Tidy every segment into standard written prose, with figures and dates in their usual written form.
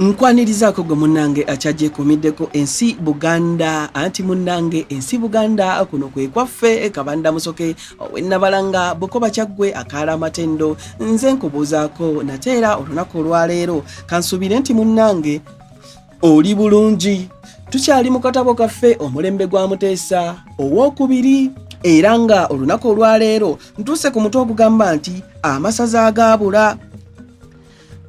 Nkwanirizaako gwe munnange akyagyekomiddeko ensi Buganda anti munnange ensi Buganda kuno kwe kwaffe Kabanda Musoke ow'Ennabalanga Bukoba Kyaggwe akaala amatendo nze nkubuuzaako nateera olunaku olwaleero kansuubire nti munnange oli bulungi. Tukyali mu katabo kaffe omulembe gwa Muteesa ow'okubiri era nga olunaku olwaleero ntuuse ku mutwe ogugamba nti amasaza agaabula.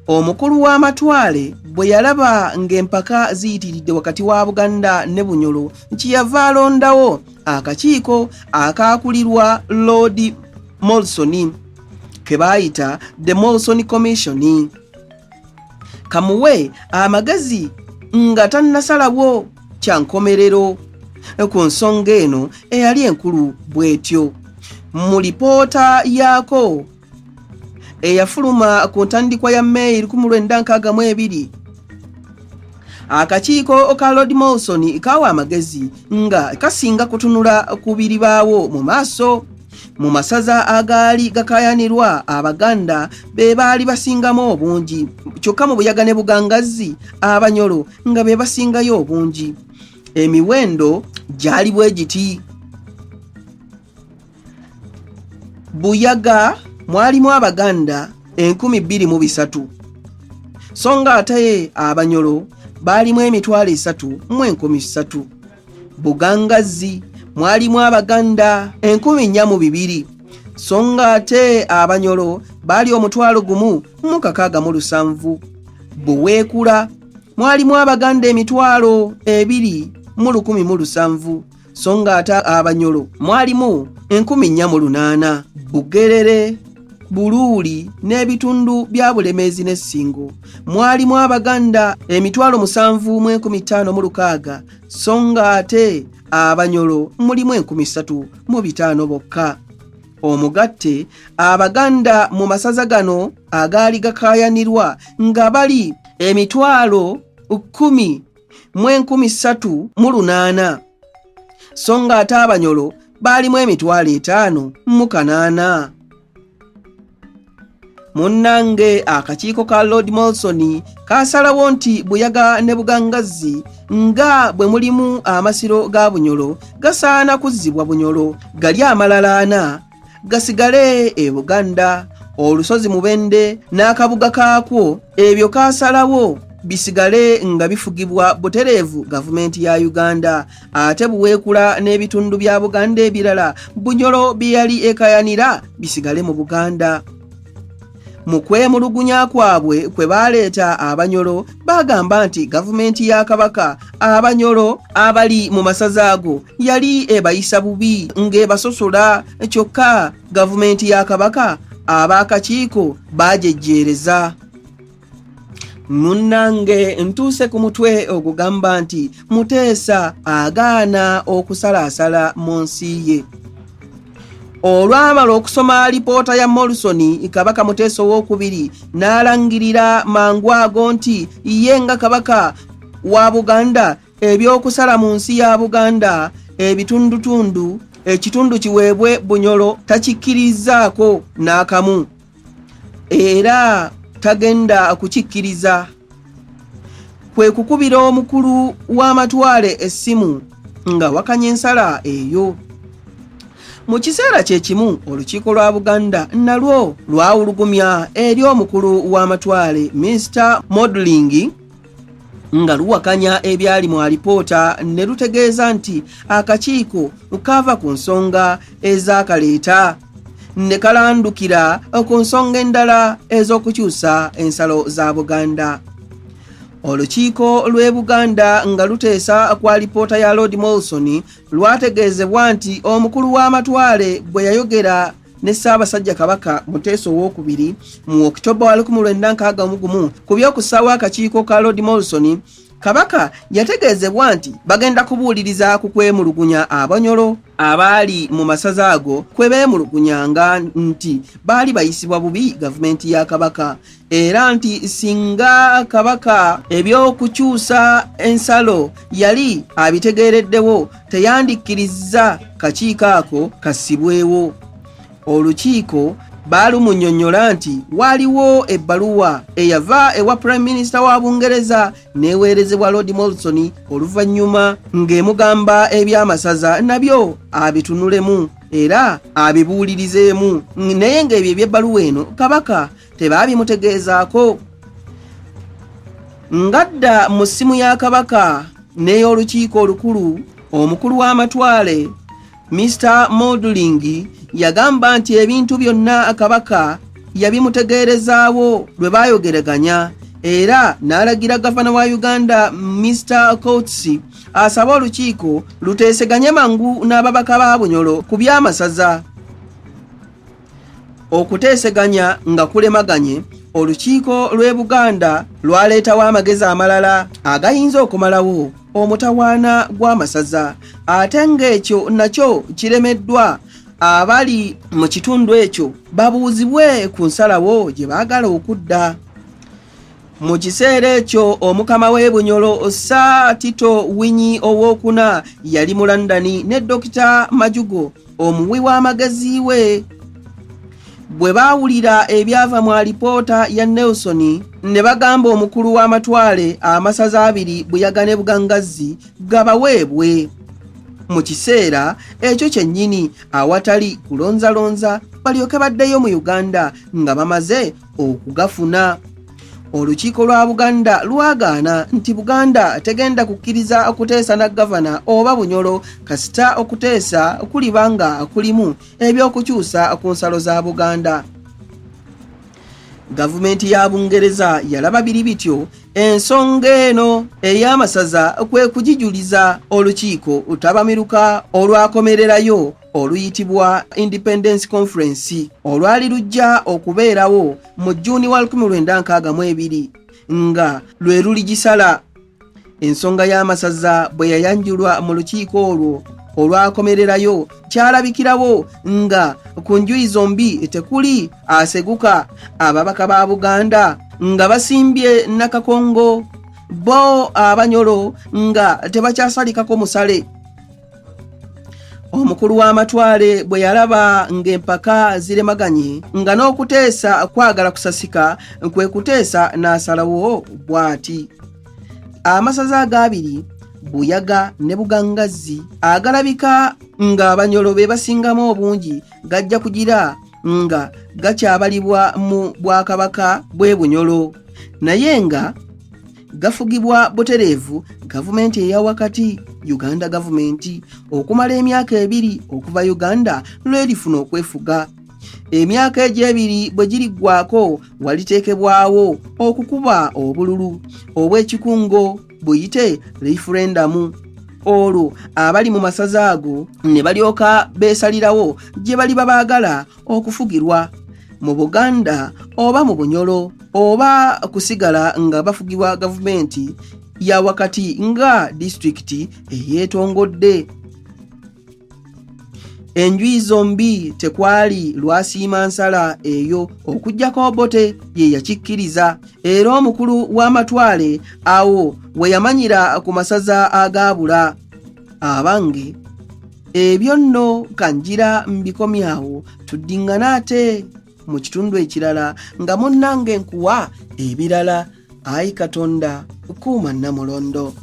Omukulu w'amatwale bwe yalaba ng'empaka ziyitiridde wakati wa Buganda ne Bunyoro kyeyava alondawo akakiiko akaakulirwa Lord Molson ke baayita The Molson Commission kamuwe amagezi nga tannasalawo kya nkomerero ku nsonga eno eyali enkulu bw'etyo. Mu lipoota yaako eyafuluma ku ntandikwa ya May 1962 akakiiko ka Lord Molson kawa amagezi nga kasinga kutunula ku biribaawo mu maaso. Mu masaza agaali gakayanirwa Abaganda be baali basingamu obungi kyokka mu Buyaga ne Bugangazi Abanyoro nga be basingayo obungi. Emiwendo gyali bwe giti: Buyaga mwalimu Abaganda 23,000 so nga ate Abanyoro baalimu 3,300. Bugangazi mwalimu Abaganda 4,200 so nga ate Abanyoro baali 1,607. Buweekula mwalimu Abaganda 2,107 so nga ate Abanyoro mwalimu 4,800. Bugerere, Buluuli n'ebitundu bya Bulemeezi ne Ssingo mwalimu Abaganda 7,556 so nga ate Abanyoro mulimu 3,500 bokka. Omugatte Abaganda mu masaza gano agaali gakayanirwa nga bali 10,308 so nga ate Abanyoro baalimu 5,800. Munnange akakiiko ka Lord Molson kasalawo nti Buyaga ne Bugangazi nga bwe mulimu amasiro ga Bunyoro gasaana kuzzibwa Bunyoro gali amalala 4 gasigale e Buganda. Olusozi Mubende n'akabuga kaakwo ebyo kasalawo bisigale nga bifugibwa butereevu gavumenti ya Uganda. Ate Buweekula n'ebitundu bya Buganda ebirala Bunyoro byali ekayanira bisigale mu Buganda. Mu kwemulugunya kwabwe kwe baleeta Abanyoro bagamba nti gavumenti ya Kabaka Abanyoro abali mu masaza ago yali ebayisa bubi ng'ebasosola kyokka gavumenti ya Kabaka ab'akakiiko bajejjeereza. Munnange ntuuse ku mutwe ogugamba nti Muteesa agaana okusalaasala mu nsi ye. Olwamala okusoma lipoota ya Molson Kabaka Muteesa II n'alangirira mangu ago nti ye nga Kabaka wa Buganda ebyokusala mu nsi ya Buganda ebitundutundu ekitundu kiweebwe Bunyoro takikkirizaako n'akamu era tagenda kukikkiriza. Kwe kukubira omukulu w'amatwale essimu nga wakanya ensala eyo. Mu kiseera kye kimu olukiiko lwa Buganda nalwo lwawulugumya eri omukulu w'amatwale Mr. Modeling nga luwakanya ebyali mu alipoota ne lutegeeza nti akakiiko kava ku nsonga ezakaleeta ne kalandukira ku nsonga endala ez'okukyusa ensalo za Buganda. Olukiiko lw'e Buganda nga luteesa kwa lipoota ya Lord Molson lwategeezebwa nti omukulu w'amatwale bwe yayogera ne Ssaabasajja Kabaka Muteesa II mu Oktoba 1961 ku by'okussaawo akakiiko ka Lord Molson, Kabaka yategeezebwa nti bagenda kubuuliriza ku kwemulugunya Abanyoro abaali mu masaza ago kwe beemulugunyanga nti baali bayisibwa bubi gavumenti ya Kabaka era nti singa Kabaka ebyokukyusa ensalo yali abitegeereddewo teyandikkiriza kakiiko ako kassibwewo. Olukiiko baalumunyonnyola nti waaliwo ebbaluwa eyava ewa Prime Minister wa Bungereza neeweerezebwa Lord Morrison oluvannyuma ng'emugamba eby'amasaza nabyo abitunulemu era abibuulirizeemu, naye ng'ebyo eby'ebbaluwa eno Kabaka tebaabimutegeezaako. Ngadda mu ssimu ya Kabaka n'ey'olukiiko olukulu, omukulu w'amatwale Mr. Modling yagamba nti ebintu byonna Kabaka yabimutegeerezaawo lwe baayogeraganya, era n'alagira gavana wa Uganda Mr. Coates asaba olukiiko luteeseganye mangu n'ababaka ba Bunyolo ku by'amasaza. Okuteeseganya nga kulemaganye, olukiiko lw'e Buganda lwaleetawo amagezi amalala agayinza okumalawo omutawaana gw'amasaza, ate ng'ekyo nakyo kiremeddwa. Abali mu kitundu ekyo babuuzibwe ku nsalawo gye baagala okudda. Mu kiseera ekyo omukama w'e Bunyolo Sir Tito Winyi owookuna yali mu London ne Dr. Majugo omuwi w'amagezi we. Bwe baawulira ebyava mu alipoota ya Nelson ne bagamba omukulu w'amatwale amasaza abiri Buyaga ne Bugangazzi gabaweebwe. Mu kiseera ekyo kyennyini awatali kulonzalonza balyoke baddeyo mu Uganda nga bamaze okugafuna. Olukiiko lwa Buganda lwagaana nti Buganda tegenda kukkiriza okuteesa na gavana oba Bunyolo kasita okuteesa kulibanga kulimu ebyokukyusa ku nsalo za Buganda. Gavumenti ya Bungereza yalaba biri bityo ensonga eno ey'amasaza kwe kugijuliza olukiiko utabamiruka olwakomererayo oluyitibwa Independence Conference olwali lujja okubeerawo mu Juni wa 1962 nga lwe luligisala. Ensonga y'amasaza bwe yayanjulwa mu lukiiko olwo olwakomererayo kyalabikirawo nga ku njuyi zombi tekuli aseguka. Ababaka ba Buganda nga basimbye Nakakongo, bo Abanyolo nga tebakyasalikako musale. Omukulu w'amatwale bwe yalaba ng'empaka ziremaganye nga n'okuteesa kwagala kusasika kwe kuteesa n'asalawo bw'ati. Amasaza agabiri Buyaga ne Bugangazzi agalabika nga Abanyolo be basingamu obungi gajja kugira nga gakyabalibwa mu Bwakabaka bw'e Bunyolo, naye nga gafugibwa butereevu gavumenti eya wakati Uganda gavumenti okumala emyaka 2 okuva Uganda lw'erifuna okwefuga. Emyaka egy'ebiri bwe giriggwako waliteekebwawo okukuba obululu obw'ekikungo buyite referendamu. Olwo abali mu masaza ago ne balyoka beesalirawo gye bali babaagala okufugirwa mu Buganda oba mu Bunyolo, oba kusigala nga bafugibwa gavumenti ya wakati nga disitulikiti eyeetongodde. Enjuyi zombi tekwali lwasiima nsala eyo okuggyako Obote ye yakikkiriza, era omukulu w'amatwale awo we yamanyira ku masaza agaabula. Abange ebyo nno kanjira mbikomyawo, tuddingana ate mu kitundu ekirala nga munnange nkuwa ebirala. Ayi Katonda kuuma Namulondo.